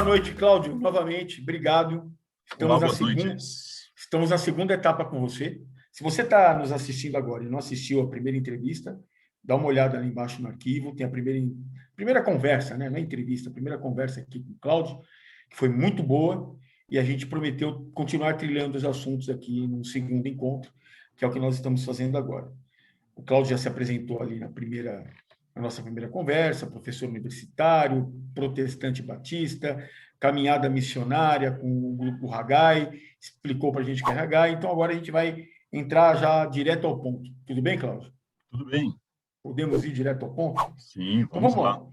noite, Cláudio, novamente, obrigado. Olá, boa noite. Estamos na segunda etapa com você. Se você está nos assistindo agora e não assistiu a primeira entrevista, dá uma olhada ali embaixo no arquivo, tem a primeira conversa, né? Não é entrevista, a primeira conversa aqui com o Cláudio, que foi muito boa, e a gente prometeu continuar trilhando os assuntos aqui no segundo encontro, que é o que nós estamos fazendo agora. O Cláudio já se apresentou ali na nossa primeira conversa, professor universitário, protestante batista, caminhada missionária com o grupo Haggai, explicou para a gente o que é Haggai, então agora a gente vai entrar já direto ao ponto. Tudo bem, Cláudio? Tudo bem. Podemos ir direto ao ponto? Sim, então vamos lá.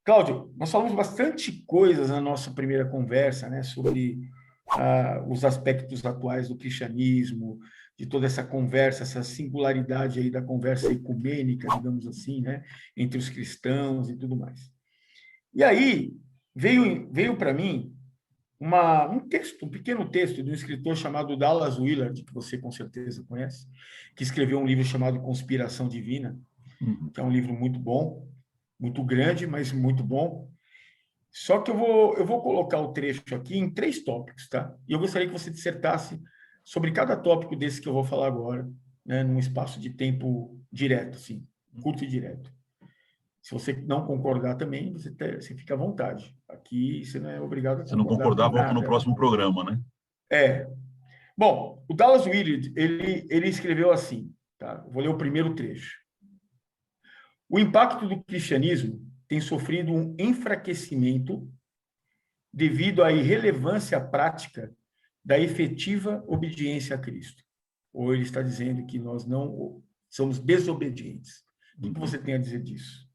Cláudio, nós falamos bastante coisas na nossa primeira conversa, né, sobre os aspectos atuais do cristianismo, de toda essa conversa, essa singularidade aí da conversa ecumênica, digamos assim, né, entre os cristãos e tudo mais. E aí veio para mim um pequeno texto de um escritor chamado Dallas Willard, que você com certeza conhece, que escreveu um livro chamado Conspiração Divina, que é um livro muito bom, muito grande, mas muito bom. Só que eu vou colocar o trecho aqui em 3 tópicos, tá? E eu gostaria que você dissertasse sobre cada tópico desse que eu vou falar agora, né, num espaço de tempo direto, assim, curto e direto. Se você não concordar também, você fica à vontade. Aqui você não é obrigado a concordar. Se não concordar, volta no próximo programa, né? Bom, o Dallas Willard, ele escreveu assim, tá? Vou ler o primeiro trecho. O impacto do cristianismo tem sofrido um enfraquecimento devido à irrelevância prática da efetiva obediência a Cristo. Ou ele está dizendo que nós não somos desobedientes. O que você tem a dizer disso?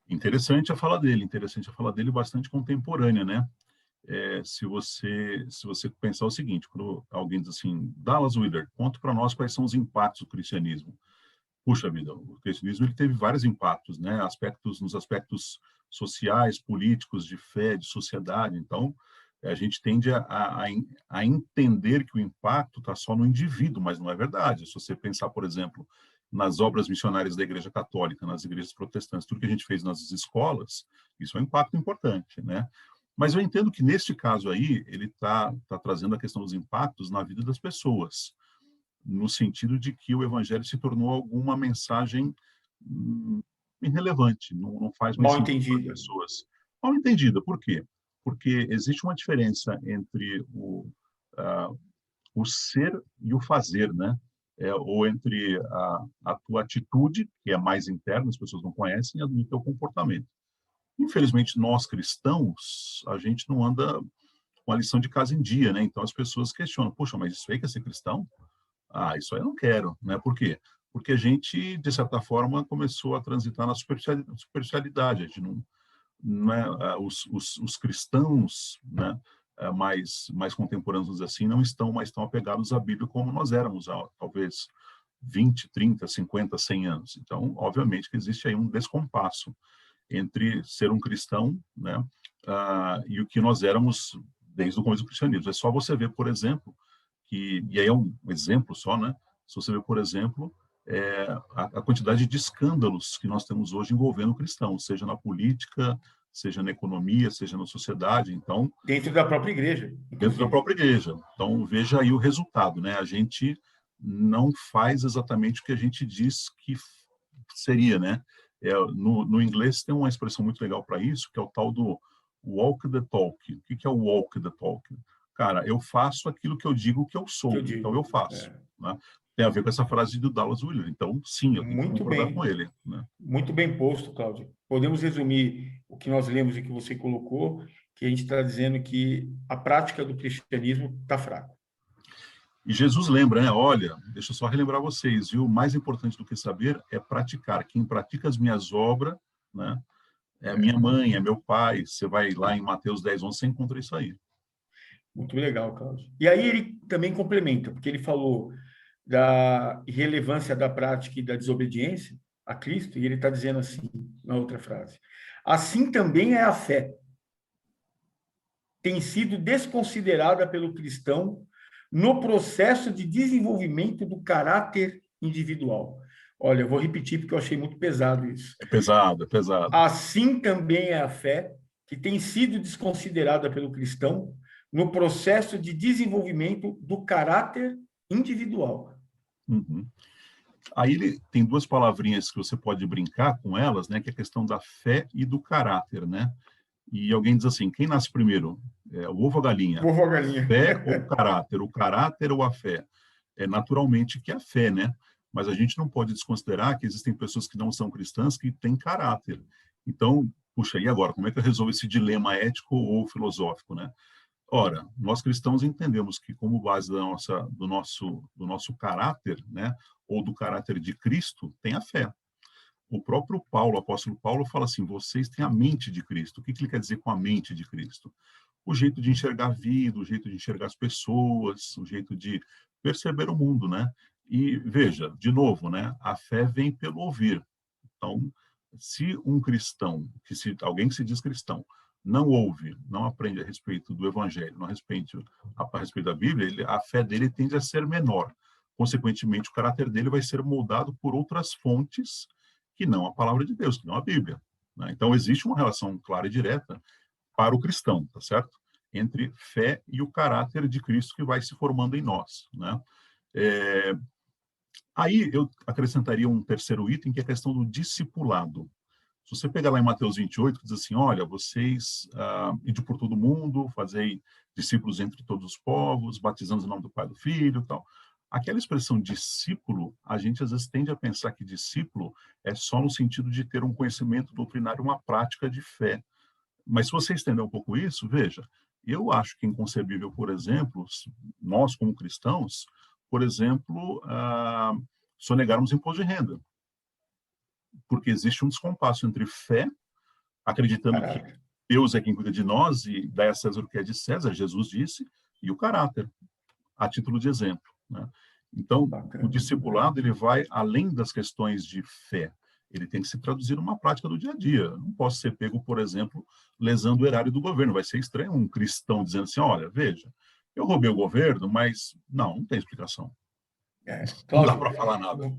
Interessante a fala dele, bastante contemporânea, né? Se você pensar o seguinte, quando alguém diz assim, Dallas Willard, conta para nós quais são os impactos do cristianismo. Puxa vida, o cristianismo ele teve vários impactos, né? Nos aspectos sociais, políticos, de fé, de sociedade. Então, a gente tende a entender que o impacto está só no indivíduo, mas não é verdade. Se você pensar, por exemplo, nas obras missionárias da Igreja Católica, nas igrejas protestantes, tudo que a gente fez nas escolas, isso é um impacto importante, né? Mas eu entendo que, neste caso aí, ele está trazendo a questão dos impactos na vida das pessoas, no sentido de que o evangelho se tornou alguma mensagem irrelevante, não faz mais mal sentido para as pessoas. Mal entendida, por quê? Porque existe uma diferença entre o ser e o fazer, né? Ou entre a tua atitude, que é mais interna, as pessoas não conhecem, e o teu comportamento. Infelizmente, nós cristãos, a gente não anda com a lição de casa em dia, né? Então as pessoas questionam, poxa, mas isso aí quer ser cristão? Isso aí eu não quero, né? Por quê? Porque a gente, de certa forma, começou a transitar na superficialidade. A gente não é, os cristãos, né, mais contemporâneos assim, não estão mais tão apegados à Bíblia como nós éramos há, talvez, 20, 30, 50, 100 anos. Então, obviamente que existe aí um descompasso entre ser um cristão, né, e o que nós éramos desde o começo do cristianismo. É só você ver, por exemplo, e aí é um exemplo só, né? Se você vê, por exemplo, a quantidade de escândalos que nós temos hoje envolvendo cristãos, seja na política, seja na economia, seja na sociedade. Então, dentro da própria igreja. Dentro da própria igreja. Então, veja aí o resultado, né? A gente não faz exatamente o que a gente diz que seria, né? No inglês tem uma expressão muito legal para isso, que é o tal do walk the talk. O que é o walk the talk? Cara, eu faço aquilo que eu digo que eu sou, então eu faço. Né? Tem a ver com essa frase do Dallas Willard. Então, sim, eu tenho que concordar com ele. Né? Muito bem posto, Cláudio. Podemos resumir o que nós lemos e que você colocou, que a gente está dizendo que a prática do cristianismo está fraca. E Jesus lembra, né? Olha, deixa eu só relembrar vocês, viu? O mais importante do que saber é praticar. Quem pratica as minhas obras, né? É a minha mãe, é meu pai. Você vai lá em Mateus 10:11, você encontra isso aí. Muito legal, Cláudio. E aí ele também complementa, porque ele falou da irrelevância da prática e da desobediência a Cristo, e ele está dizendo assim, na outra frase, assim também é a fé. Tem sido desconsiderada pelo cristão no processo de desenvolvimento do caráter individual. Olha, eu vou repetir porque eu achei muito pesado isso. É pesado, é pesado. Assim também é a fé, que tem sido desconsiderada pelo cristão no processo de desenvolvimento do caráter individual. Uhum. Aí ele tem duas palavrinhas que você pode brincar com elas, né? Que é a questão da fé e do caráter, né? E alguém diz assim, quem nasce primeiro? O ovo ou a galinha? Vovó Galinha. Fé ou o caráter? O caráter ou a fé? É naturalmente que a fé, né? Mas a gente não pode desconsiderar que existem pessoas que não são cristãs que têm caráter. Então, puxa, e agora? Como é que eu resolvo esse dilema ético ou filosófico, né? Ora, nós cristãos entendemos que como base do nosso caráter, né, ou do caráter de Cristo, tem a fé. O próprio Paulo, o apóstolo Paulo, fala assim: vocês têm a mente de Cristo. O que ele quer dizer com a mente de Cristo? O jeito de enxergar a vida, o jeito de enxergar as pessoas, o jeito de perceber o mundo, né? E veja, de novo, né? A fé vem pelo ouvir. Então, se um cristão, alguém que se diz cristão, não ouve, não aprende a respeito do Evangelho, não a respeito da Bíblia, a fé dele tende a ser menor. Consequentemente, o caráter dele vai ser moldado por outras fontes que não a palavra de Deus, que não a Bíblia, né? Então, existe uma relação clara e direta para o cristão, tá certo? Entre fé e o caráter de Cristo que vai se formando em nós, né? É, Aí eu acrescentaria um terceiro item, que é a questão do discipulado. Se você pegar lá em Mateus 28, que diz assim, olha, vocês, ide por todo mundo, fazei discípulos entre todos os povos, batizando em nome do Pai e do Filho e tal. Aquela expressão discípulo, a gente às vezes tende a pensar que discípulo é só no sentido de ter um conhecimento doutrinário, uma prática de fé. Mas se você estender um pouco isso, veja, eu acho que é inconcebível, por exemplo, nós como cristãos, por exemplo, sonegarmos imposto de renda, porque existe um descompasso entre fé, acreditando que Caraca, Deus é quem cuida de nós e dá a César o que é de César, Jesus disse, e o caráter, a título de exemplo, né? Então, o bacana. discipulado ele vai além das questões de fé. Ele tem que se traduzir numa prática do dia a dia. Eu não posso ser pego, por exemplo, lesando o erário do governo. Vai ser estranho um cristão dizendo assim, olha, veja, eu roubei o governo, mas não tem explicação. Não dá Cláudio, para falar nada.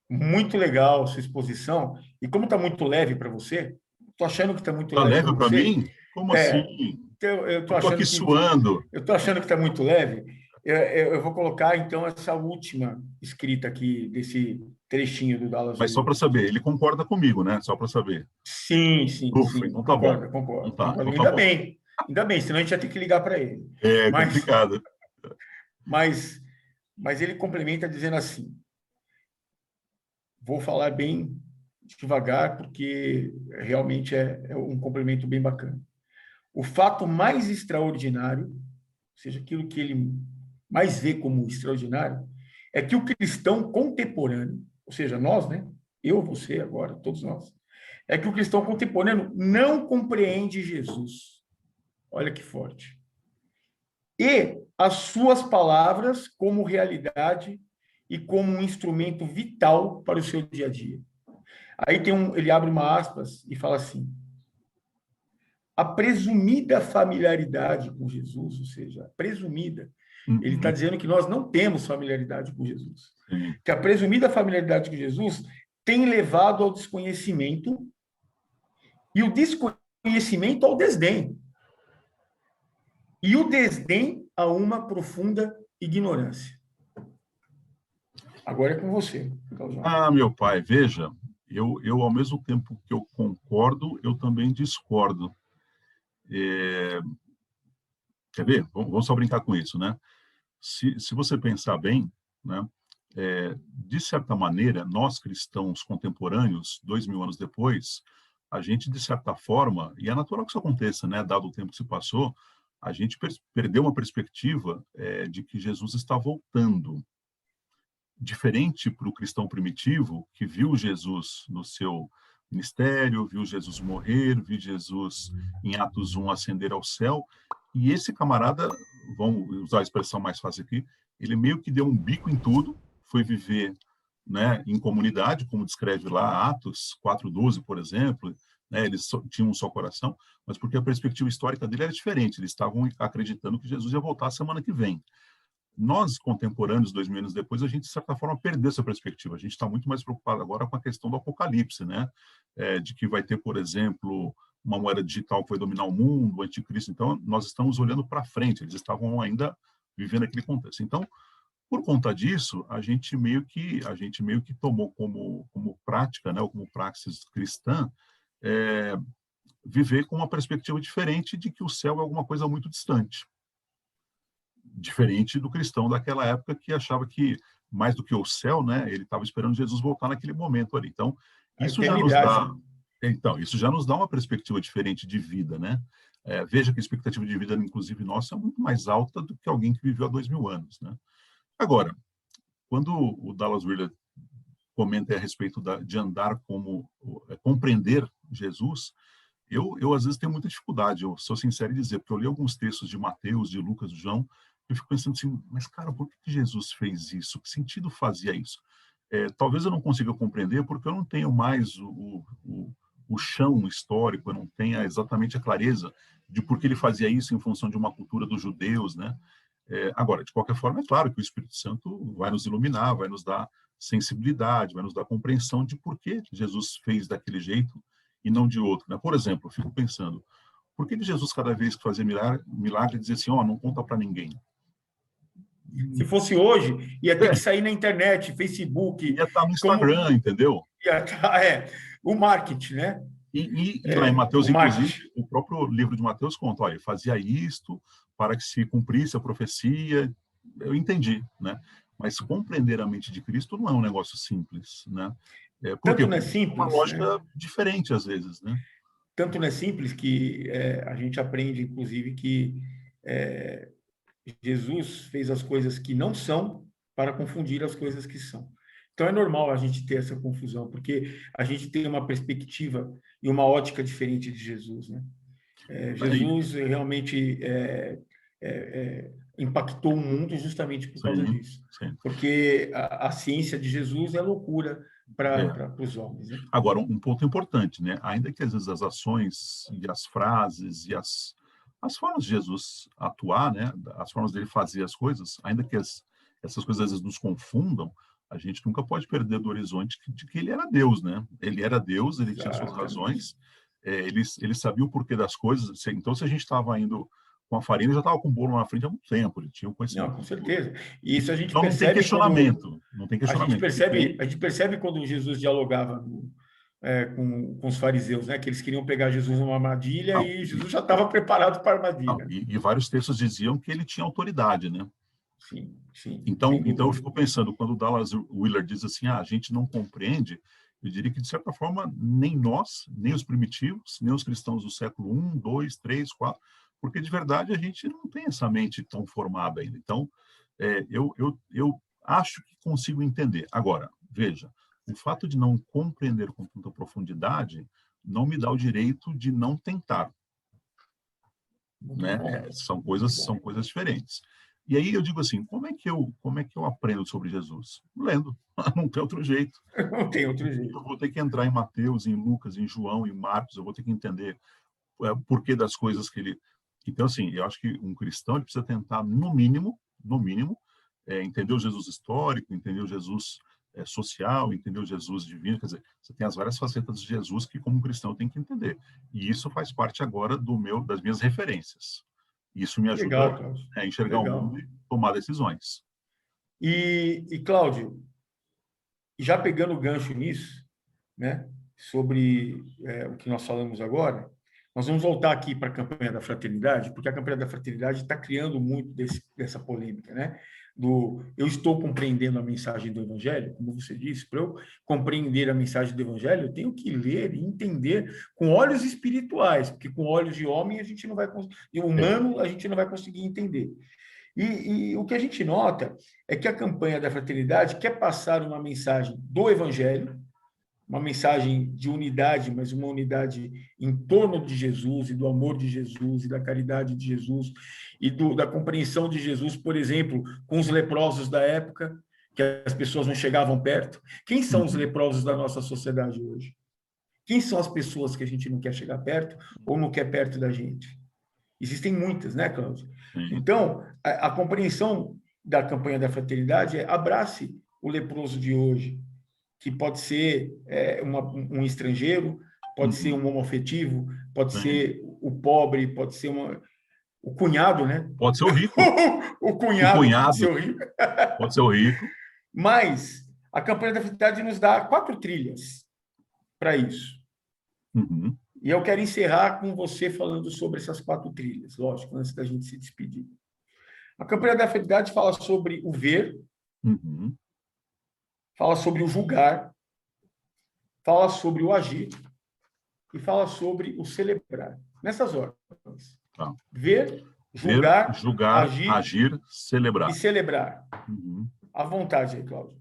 muito legal a sua exposição. E como está muito leve para você, estou achando que está muito Tá leve para leve para você. mim? Como assim? É, eu estou Eu tô aqui achando que suando. está muito leve. Eu vou colocar então essa última escrita aqui desse trechinho do Dallas Mas só para Willard. saber, ele concorda comigo, né? Só para saber. Sim, sim, Ufa, sim, então tá bom. concordo, Então concordo, tá, concordo. então tá bom. Ainda bem, senão a gente ia ter que ligar para ele. É Mas, complicado. mas, mas ele complementa dizendo assim: vou falar bem devagar, porque realmente é um complemento bem bacana. O fato mais extraordinário, ou seja, aquilo que ele mais vê como extraordinário, é que o cristão contemporâneo, ou seja, nós, né? Eu, você, agora, todos nós, é que o cristão contemporâneo não compreende Jesus. Olha que forte. E as suas palavras como realidade e como um instrumento vital para o seu dia a dia. Aí ele abre uma aspas e fala assim: a presumida familiaridade com Jesus, ou seja, a presumida, ele está Uhum, dizendo que nós não temos familiaridade com Jesus. sim. Que a presumida familiaridade com Jesus tem levado ao desconhecimento e o desconhecimento ao desdém. E o desdém a uma profunda ignorância. Agora é com você, Claudio. Meu pai, veja, eu ao mesmo tempo que eu concordo, eu também discordo. É, quer ver? Vamos só brincar com isso, né? Se você pensar bem, né? De certa maneira, nós cristãos contemporâneos, 2000 anos depois, a gente, de certa forma, e é natural que isso aconteça, né? Dado o tempo que se passou, a gente perdeu uma perspectiva de que Jesus está voltando. Diferente para o cristão primitivo, que viu Jesus no seu ministério, viu Jesus morrer, viu Jesus em Atos 1 ascender ao céu, e esse camarada, vamos usar a expressão mais fácil aqui, ele meio que deu um bico em tudo, foi viver, né, em comunidade, como descreve lá Atos 4:12, por exemplo, né, eles tinham um só coração, mas porque a perspectiva histórica dele era diferente, eles estavam acreditando que Jesus ia voltar a semana que vem. Nós, contemporâneos, 2000 anos depois, a gente, de certa forma, perdeu essa perspectiva. A gente está muito mais preocupado agora com a questão do apocalipse, né? De que vai ter, por exemplo, uma moeda digital que vai dominar o mundo, o anticristo. Então, nós estamos olhando para frente, eles estavam ainda vivendo aquele contexto. Então, por conta disso, a gente meio que tomou como prática, né, ou como praxis cristã, é, viver com uma perspectiva diferente de que o céu é alguma coisa muito distante. Diferente do cristão daquela época que achava que, mais do que o céu, né, ele estava esperando Jesus voltar naquele momento ali. Então, A isso já nos dá, eternidade. isso já nos dá uma perspectiva diferente de vida, né? Veja que a expectativa de vida, inclusive nossa, é muito mais alta do que alguém que viveu há 2000 anos, né? Agora, quando o Dallas Willard comenta a respeito de andar como compreender Jesus, eu às vezes tenho muita dificuldade, eu sou sincero em dizer, porque eu li alguns textos de Mateus, de Lucas, de João, eu fico pensando assim, mas cara, por que Jesus fez isso? Que sentido fazia isso? Talvez eu não consiga compreender porque eu não tenho mais o chão histórico, eu não tenho exatamente a clareza de por que ele fazia isso em função de uma cultura dos judeus, né? Agora, de qualquer forma, é claro que o Espírito Santo vai nos iluminar, vai nos dar sensibilidade, vai nos dar compreensão de por que Jesus fez daquele jeito e não de outro, né? Por exemplo, eu fico pensando, por que Jesus, cada vez que fazia milagre dizia assim, não conta para ninguém? Se fosse hoje, ia ter que sair na internet, Facebook, Ia estar no como Instagram, entendeu? ia tá, o marketing, né? E lá em Mateus, O inclusive, marketing. o próprio livro de Mateus conta, olha, fazia isto para que se cumprisse a profecia. Eu entendi, né? Mas compreender a mente de Cristo não é um negócio simples, né? Por quê? Tanto não é Porque é uma simples, lógica né? diferente às vezes, né? Tanto não é simples que a gente aprende, inclusive, que é, Jesus fez as coisas que não são para confundir as coisas que são. Então é normal a gente ter essa confusão, porque a gente tem uma perspectiva e uma ótica diferente de Jesus, né? Aí, Jesus realmente impactou o mundo justamente por causa sim, disso, sim. porque a ciência de Jesus é loucura É. para os homens, né? Agora, um ponto importante, né? Ainda que às vezes as ações e as frases e as formas de Jesus atuar, né? As formas dele fazer as coisas, ainda que essas coisas às vezes nos confundam, a gente nunca pode perder do horizonte de que ele era Deus, né? Ele era Deus, ele tinha suas Exatamente. razões, ele sabia o porquê das coisas. Então, se a gente estava indo com a farinha, ele já estava com o bolo na frente há muito tempo, ele tinha o Não, conhecimento com de tudo. certeza. E isso a gente Então, não tem percebe quando questionamento, não tem questionamento. O que a tem gente percebe quando Jesus dialogava com os fariseus, né? Que eles queriam pegar Jesus numa armadilha não, e Jesus já estava preparado para a não, armadilha. e vários textos diziam que ele tinha autoridade, né? Sim, sim, Então, sem então eu dúvida. fico pensando, quando o Dallas Willard diz assim, a gente não compreende, eu diria que, de certa forma, nem nós, nem os primitivos, nem os cristãos do século I, II, III, IV, porque, de verdade, a gente não tem essa mente tão formada ainda. Então, eu acho que consigo entender. Agora, veja, o fato de não compreender com tanta profundidade não me dá o direito de não tentar, Muito né? bom, muito São bom. coisas diferentes. E aí eu digo assim, como é que eu aprendo sobre Jesus? Lendo, não tem outro jeito. Não tem outro Eu jeito. vou ter que entrar em Mateus, em Lucas, em João, em Marcos, eu vou ter que entender o porquê das coisas que ele. Então, assim, eu acho que um cristão ele precisa tentar, no mínimo, entender o Jesus histórico, entender o Jesus social, entender o Jesus divino. Quer dizer, você tem as várias facetas de Jesus que, como cristão, tem que entender. E isso faz parte agora das minhas referências. Isso me ajuda Legal, Cláudio. a enxergar o mundo Legal. e tomar decisões. Cláudio, já pegando o gancho nisso, né, sobre o que nós falamos agora, nós vamos voltar aqui para a campanha da fraternidade, porque a campanha da fraternidade está criando muito dessa polêmica, né? Eu estou compreendendo a mensagem do Evangelho, como você disse, para eu compreender a mensagem do Evangelho, eu tenho que ler e entender com olhos espirituais, porque com olhos de homem a gente não vai conseguir, É, humano a gente não vai conseguir entender. E o que a gente nota é que a campanha da fraternidade quer passar uma mensagem do Evangelho, uma mensagem de unidade, mas uma unidade em torno de Jesus e do amor de Jesus e da caridade de Jesus e da compreensão de Jesus, por exemplo, com os leprosos da época, que as pessoas não chegavam perto. Quem são os uhum, leprosos da nossa sociedade hoje? Quem são as pessoas que a gente não quer chegar perto ou não quer perto da gente? Existem muitas, né, Cláudio? sim, Então, a compreensão da campanha da fraternidade é abrace o leproso de hoje, que pode ser um estrangeiro, pode ser um homoafetivo, pode ser o pobre, pode ser o cunhado, né? Pode ser o rico. O O cunhado pode ser cunhado o rico. pode ser o rico. Mas a campanha da felicidade nos dá 4 trilhas para isso. Uhum. E eu quero encerrar com você falando sobre essas 4 trilhas, lógico, antes da gente se despedir. A campanha da felicidade fala sobre o ver, Uhum. fala sobre o julgar, fala sobre o agir e fala sobre o celebrar. Nessas ordens. Tá. Ver, Ver, julgar, julgar, agir agir, e celebrar. celebrar. Uhum. À vontade aí, Cláudio.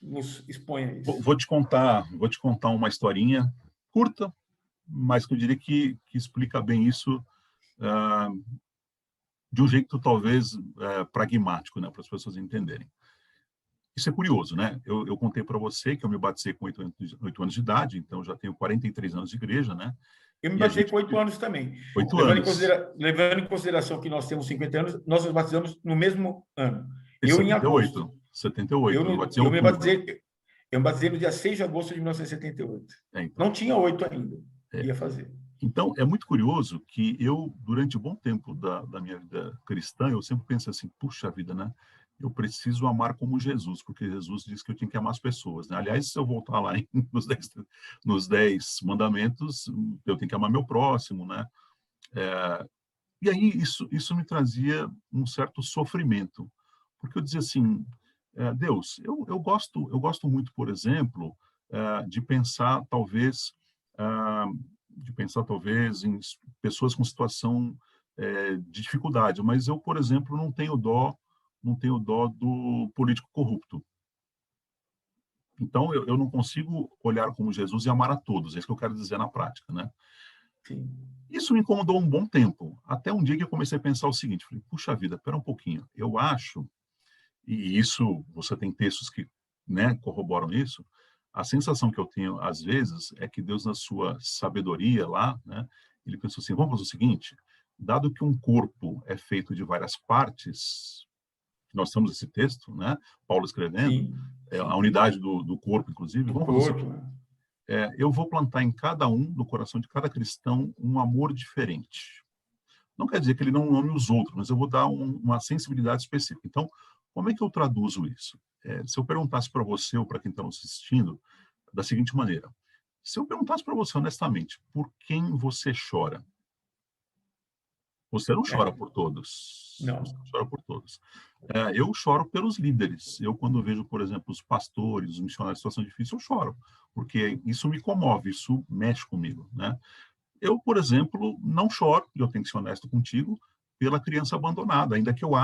Nos exponha isso. Vou te contar uma historinha curta, mas que eu diria que explica bem isso de um jeito talvez pragmático, né, para as pessoas entenderem. Isso é curioso, né? Eu contei para você que eu me batizei com 8 anos de idade, então já tenho 43 anos de igreja, né? Eu me E a batizei gente... com 8 anos também. 8 anos. Levando em consideração que nós temos 50 anos, nós nos batizamos no mesmo ano. Em Eu em agosto. 78. Eu me batizei em Eu me outubro. batizei no dia 6 de agosto de 1978. Então. Não tinha 8 ainda. É. Ia fazer. Então, é muito curioso que eu, durante um bom tempo da minha vida cristã, eu sempre pensei assim, puxa vida, né? Eu preciso amar como Jesus, porque Jesus disse que eu tinha que amar as pessoas, né? Aliás, se eu voltar lá nos 10 mandamentos, eu tenho que amar meu próximo, né? E aí isso me trazia um certo sofrimento, porque eu dizia assim, Deus, eu gosto muito, por exemplo, de pensar talvez em pessoas com situação de dificuldade, mas eu, por exemplo, não tenho dó do político corrupto. Então eu não consigo olhar como Jesus e amar a todos, é isso que eu quero dizer na prática, né? Sim. Isso me incomodou um bom tempo, até um dia que eu comecei a pensar o seguinte, falei, puxa vida, espera um pouquinho, eu acho, e isso, você tem textos que, né, corroboram isso, a sensação que eu tenho, às vezes, é que Deus, na sua sabedoria lá, né, ele pensou assim, vamos fazer o seguinte, dado que um corpo é feito de várias partes, nós temos esse texto, né, Paulo escrevendo, Sim. a unidade do corpo, inclusive, Do vamos fazer o corpo. seguinte, eu vou plantar em cada um, no coração de cada cristão, um amor diferente. Não quer dizer que ele não ame os outros, mas eu vou dar uma sensibilidade específica. Então, como é que eu traduzo isso? Se eu perguntasse para você ou para quem está nos assistindo, da seguinte maneira: se eu perguntasse para você honestamente, por quem você chora? Você não chora por todos. Você Não. não chora por todos. Eu choro pelos líderes. Eu, quando vejo, por exemplo, os pastores, os missionários em situação difícil, eu choro, porque isso me comove, isso mexe comigo, né? Eu, por exemplo, não choro, e eu tenho que ser honesto contigo, pela criança abandonada, ainda que eu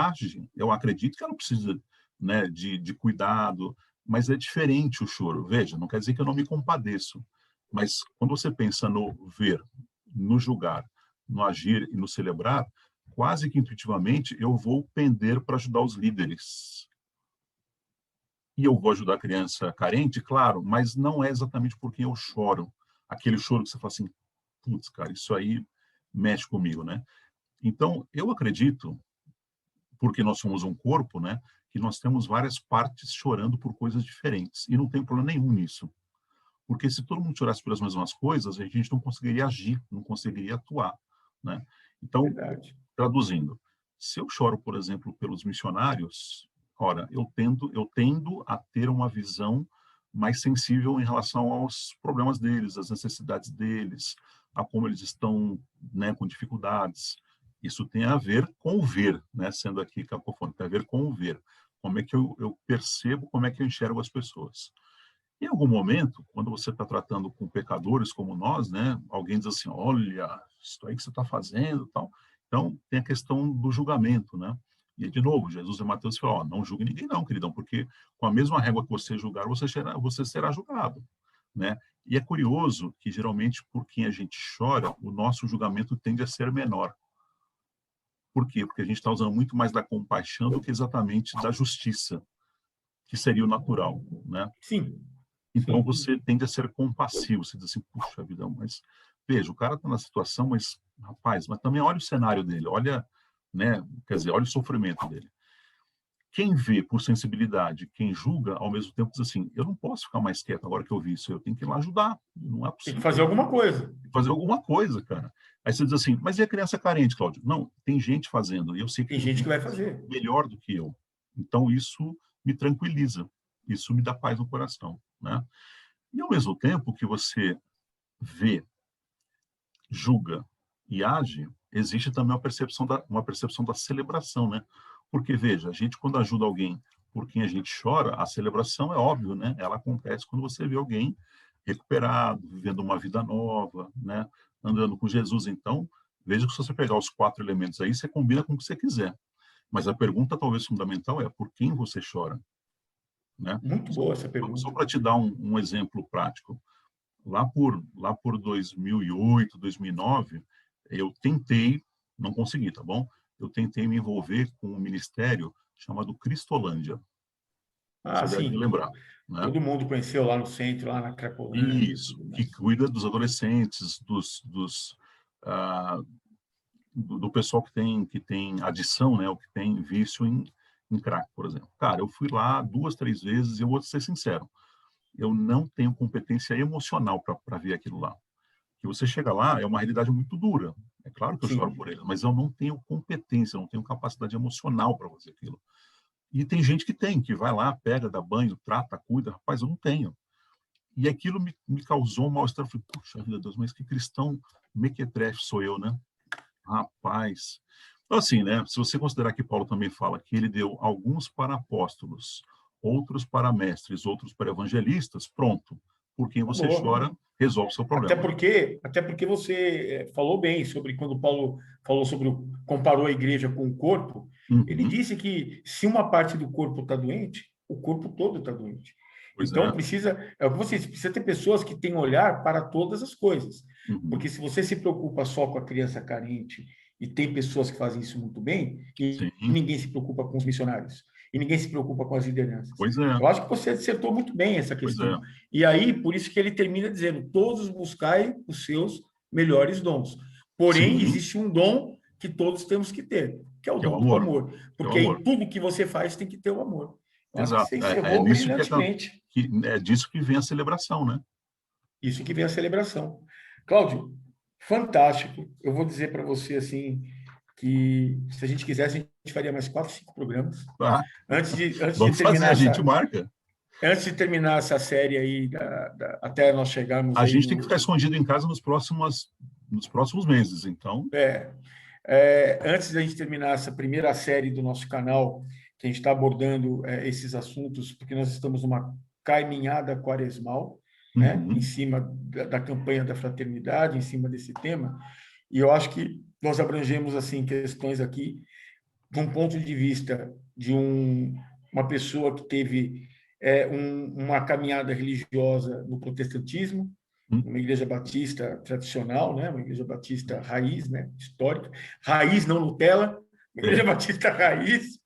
acredito que ela precisa, né, de cuidado, mas é diferente o choro. Veja, não quer dizer que eu não me compadeço, mas quando você pensa no ver, no julgar, no agir e no celebrar, quase que intuitivamente eu vou pender para ajudar os líderes. E eu vou ajudar a criança carente, claro, mas não é exatamente por quem eu choro. Aquele choro que você fala assim, putz, cara, isso aí mexe comigo, né? Então, eu acredito, porque nós somos um corpo, né, que nós temos várias partes chorando por coisas diferentes. E não tem problema nenhum nisso. Porque se todo mundo chorasse pelas mesmas coisas, a gente não conseguiria agir, não conseguiria atuar, né? Então, Verdade. traduzindo, se eu choro, por exemplo, pelos missionários, ora, eu tendo a ter uma visão mais sensível em relação aos problemas deles, às necessidades deles, a como eles estão, né, com dificuldades. Isso tem a ver com o ver, né, sendo aqui cacofônico, tem a ver com o ver. Como é que eu percebo, como é que eu enxergo as pessoas. Em algum momento, quando você está tratando com pecadores como nós, né, alguém diz assim, olha, isso aí que você está fazendo, tal. Então, tem a questão do julgamento, né? E, de novo, Jesus e Mateus falam, não julgue ninguém não, queridão, porque com a mesma régua que você julgar, você será julgado, né? E é curioso que, geralmente, por quem a gente chora, o nosso julgamento tende a ser menor. Por quê? Porque a gente está usando muito mais da compaixão do que exatamente da justiça, que seria o natural, né? Sim. Então, Sim. você tende a ser compassivo. Você diz assim, puxa vida, mas veja, o cara está na situação, mas, rapaz, mas também olha o cenário dele, olha, né, quer dizer, olha o sofrimento dele. quem vê por sensibilidade, quem julga, ao mesmo tempo diz assim, eu não posso ficar mais quieto agora que eu vi isso, eu tenho que ir lá ajudar, não é Tem que possível. fazer alguma coisa. Fazer alguma coisa, cara. Aí você diz assim, mas e a criança carente, Cláudio? Não, tem gente fazendo, e eu sei que Tem tem gente que gente vai fazendo fazer. melhor do que eu. Então, isso me tranquiliza, isso me dá paz no coração, né? E, ao mesmo tempo que você vê, julga e age, existe também uma percepção da celebração, né? Porque, veja, a gente, quando ajuda alguém por quem a gente chora, a celebração é óbvio, né? Ela acontece quando você vê alguém recuperado, vivendo uma vida nova, né? Andando com Jesus. Então, veja que se você pegar os 4 elementos aí, você combina com o que você quiser. Mas a pergunta, talvez fundamental, é por quem você chora, né? Muito boa essa Só pergunta. para te dar um exemplo prático. Lá por 2008, 2009, eu tentei, não consegui, tá bom? Eu tentei me envolver com um ministério chamado Cristolândia. Ah, Você deve sim, lembrar, né? todo mundo conheceu lá no centro, lá na Cracolândia e Isso, tudo que mais. cuida dos adolescentes, ah, do pessoal que tem adição, né? O que tem vício em crack, por exemplo. Cara, eu fui lá 2, 3 vezes e eu vou ser sincero, eu não tenho competência emocional para ver aquilo lá. Que você chega lá, é uma realidade muito dura. É claro que eu choro Sim, por eles, mas eu não tenho competência, eu não tenho capacidade emocional para fazer aquilo. E tem gente que tem, que vai lá, pega, dá banho, trata, cuida. Rapaz, eu não tenho. E aquilo me causou um mal-estar. Eu falei, puxa vida, Deus, mas que cristão mequetrefe sou eu, né? Rapaz. Então, assim, né? Se você considerar que Paulo também fala que ele deu alguns para apóstolos, outros para mestres, outros para evangelistas, pronto. Por quem tá você boa. chora, resolve o seu Até problema. porque, até porque você falou bem sobre quando Paulo falou sobre comparou a igreja com o corpo. Ele Uhum. disse que se uma parte do corpo está doente, o corpo todo está doente. Pois Então é. precisa, é o que você disse, precisa ter pessoas que têm olhar para todas as coisas. Porque Uhum. se você se preocupa só com a criança carente e tem pessoas que fazem isso muito bem, e Sim, ninguém se preocupa com os missionários, e ninguém se preocupa com as lideranças. pois é, Eu acho que você acertou muito bem essa pois é. questão. E aí, por isso que ele termina dizendo: todos buscai os seus melhores dons. Porém, Sim, existe um dom que todos temos que ter, que é o que é o dom do amor, amor. que é o Porque amor. em tudo que você faz tem que ter o amor. Eu acho que Exato. você É encerrou nisso brilhantemente. que é disso que vem a celebração, né? Isso que vem a celebração. Cláudio, fantástico. Eu vou dizer para você assim que se a gente quisesse, a gente faria mais 4, 5 programas. Ah, Antes de vamos fazer, terminar a gente essa, marca. antes de terminar essa série aí, até nós chegarmos A aí gente tem que ficar no. escondido em casa nos próximos meses, então, Antes da gente terminar essa primeira série do nosso canal, que a gente está abordando esses assuntos, porque nós estamos numa caminhada quaresmal, né, em uhum, cima da campanha da fraternidade, em cima desse tema, e eu acho que nós abrangemos assim questões aqui de um ponto de vista de uma pessoa que teve uma caminhada religiosa no protestantismo, uhum, uma igreja batista tradicional, né? Uma igreja batista raiz, né? Histórica, raiz não Nutella, uma igreja é, batista raiz,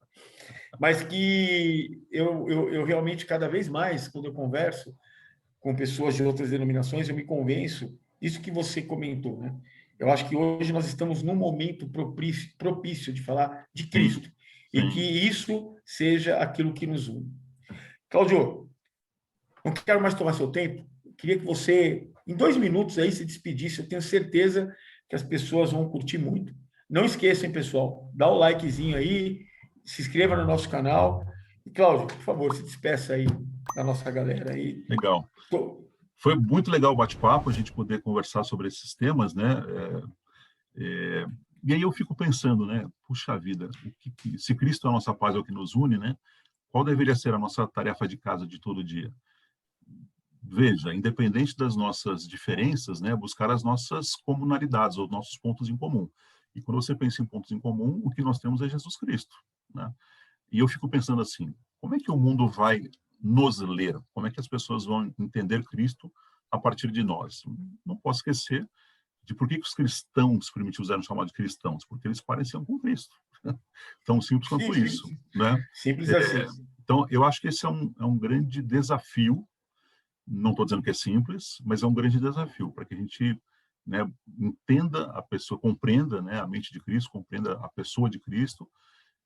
mas que eu realmente cada vez mais, quando eu converso com pessoas de outras denominações, eu me convenço, isso que você comentou, né? Eu acho que hoje nós estamos num momento propício de falar de sim, Cristo e que sim. isso seja aquilo que nos une. Cláudio, não quero mais tomar seu tempo, queria que você, em 2 minutos aí, se despedisse, eu tenho certeza que as pessoas vão curtir muito. Não esqueçam, pessoal, dá o likezinho aí, se inscreva no nosso canal. E, Cláudio, por favor, se despeça aí da nossa galera aí. Legal. Foi muito legal o bate-papo, a gente poder conversar sobre esses temas, né? É, e aí eu fico pensando, né? Puxa vida, se Cristo é a nossa paz, é o que nos une, né? Qual deveria ser a nossa tarefa de casa de todo dia? Veja, independente das nossas diferenças, né, buscar as nossas comunalidades, os nossos pontos em comum. E quando você pensa em pontos em comum, o que nós temos é Jesus Cristo, né? E eu fico pensando assim, como é que o mundo vai nos ler? Como é que as pessoas vão entender Cristo a partir de nós? Não posso esquecer de por que os cristãos primitivos eram chamados de cristãos, porque eles pareciam com Cristo. Tão simples Sim, quanto sim, isso, né? simples assim. Então, eu acho que esse é um grande desafio. Não estou dizendo que é simples, mas é um grande desafio para que a gente, né, entenda a pessoa, compreenda, né, a mente de Cristo, compreenda a pessoa de Cristo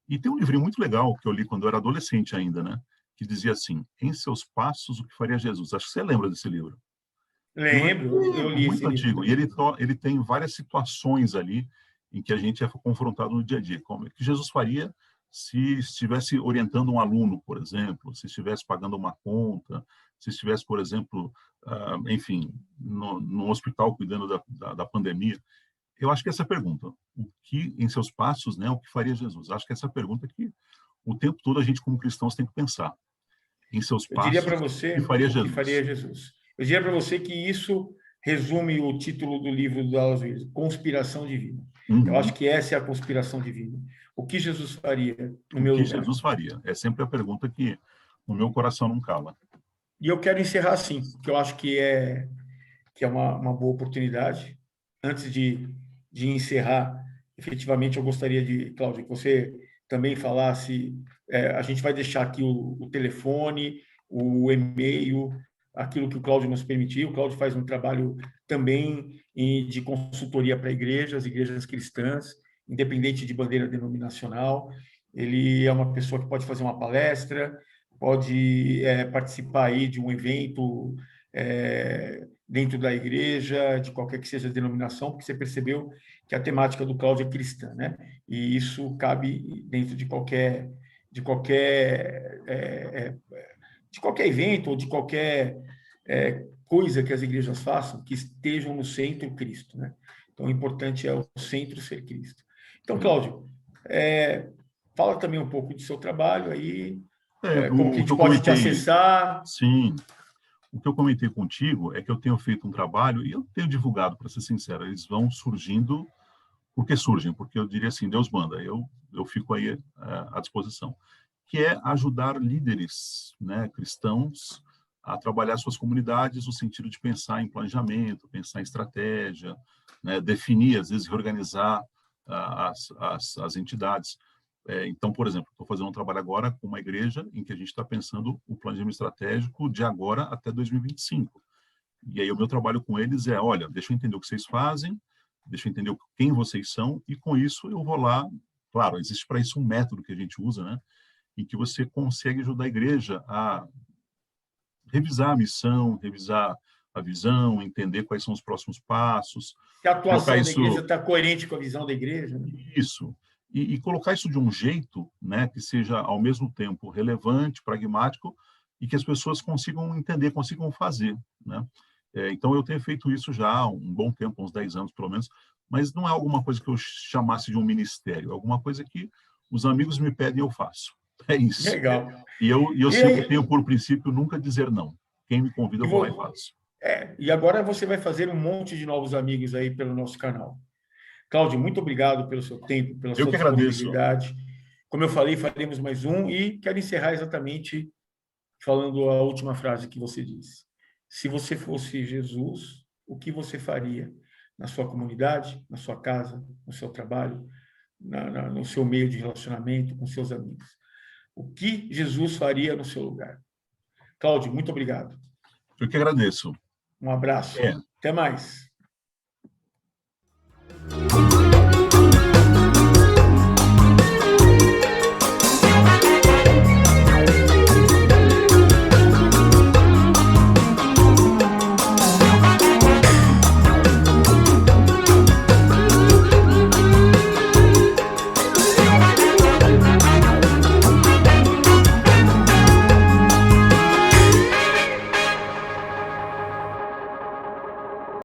E tem um livrinho muito legal que eu li quando eu era adolescente ainda, né? Que dizia assim: Em seus passos, o que faria Jesus? Acho que você lembra desse livro. É um Lembro, eu antigo, li esse muito livro antigo. E também. ele tem várias situações ali em que a gente é confrontado no dia a dia. Como é que Jesus faria se estivesse orientando um aluno, por exemplo, se estivesse pagando uma conta, se estivesse, por exemplo, enfim, no hospital cuidando da pandemia. Eu acho que essa pergunta, o que em seus passos, né, o que faria Jesus? Acho que essa pergunta que o tempo todo a gente como cristãos tem que pensar. Em seus Eu diria para passos, o que você faria o que Jesus? faria Jesus. Eu diria para você que isso resume o título do livro do Dallas Willard, Conspiração Divina. Eu acho Uhum. que essa é a conspiração divina. O que Jesus faria no O meu que lugar? Jesus faria? É sempre a pergunta que no meu coração não cala. E eu quero encerrar assim, porque eu acho que é uma boa oportunidade. Antes de encerrar, efetivamente, eu gostaria de, Cláudio, que você também falasse. A gente vai deixar aqui o telefone, o e-mail, aquilo que o Cláudio nos permitiu. O Cláudio faz um trabalho também de consultoria para igrejas cristãs, independente de bandeira denominacional. Ele é uma pessoa que pode fazer uma palestra, pode participar aí de um evento dentro da igreja, de qualquer que seja a denominação, porque você percebeu que a temática do Cláudio é cristã, né? E isso cabe dentro de qualquer evento ou de qualquer coisa que as igrejas façam, que estejam no centro Cristo, né? Então, o importante é o centro ser Cristo. Então, Sim. Cláudio, fala também um pouco do seu trabalho aí, como que a O que gente eu pode te comentei, acessar. sim, o que eu comentei contigo é que eu tenho feito um trabalho e eu tenho divulgado, para ser sincero, eles vão surgindo porque surgem, porque eu diria assim, Deus manda, eu fico aí à disposição, que é ajudar líderes, né, cristãos a trabalhar suas comunidades no sentido de pensar em planejamento, pensar em estratégia, né, definir, às vezes, reorganizar as entidades. Então, por exemplo, estou fazendo um trabalho agora com uma igreja em que a gente está pensando o planejamento estratégico de agora até 2025. E aí o meu trabalho com eles é, olha, deixa eu entender o que vocês fazem, deixa eu entender quem vocês são, e com isso eu vou lá. Claro, existe para isso um método que a gente usa, né? Em que você consegue ajudar a igreja a revisar a missão, revisar a visão, entender quais são os próximos passos, Se a colocar atuação da igreja isso, está coerente com a visão da igreja, né? isso, e colocar isso de um jeito, né, que seja ao mesmo tempo relevante, pragmático e que as pessoas consigam entender, consigam fazer, né? Então eu tenho feito isso já há um bom tempo, uns 10 anos pelo menos, mas não é alguma coisa que eu chamasse de um ministério, é alguma coisa que os amigos me pedem e eu faço. É isso. Legal. E eu E sempre aí, tenho por princípio nunca dizer não. Quem me convida, e, eu vou lá e vo- faço. e agora você vai fazer um monte de novos amigos aí pelo nosso canal. Cláudio, muito obrigado pelo seu tempo, pela Eu sua que agradeço. disponibilidade. Como eu falei, faremos mais um e quero encerrar exatamente falando a última frase que você disse. Se você fosse Jesus, o que você faria na sua comunidade, na sua casa, no seu trabalho, no seu meio de relacionamento com seus amigos? O que Jesus faria no seu lugar? Cláudio, muito obrigado. Eu que agradeço. Um abraço. É. Até mais.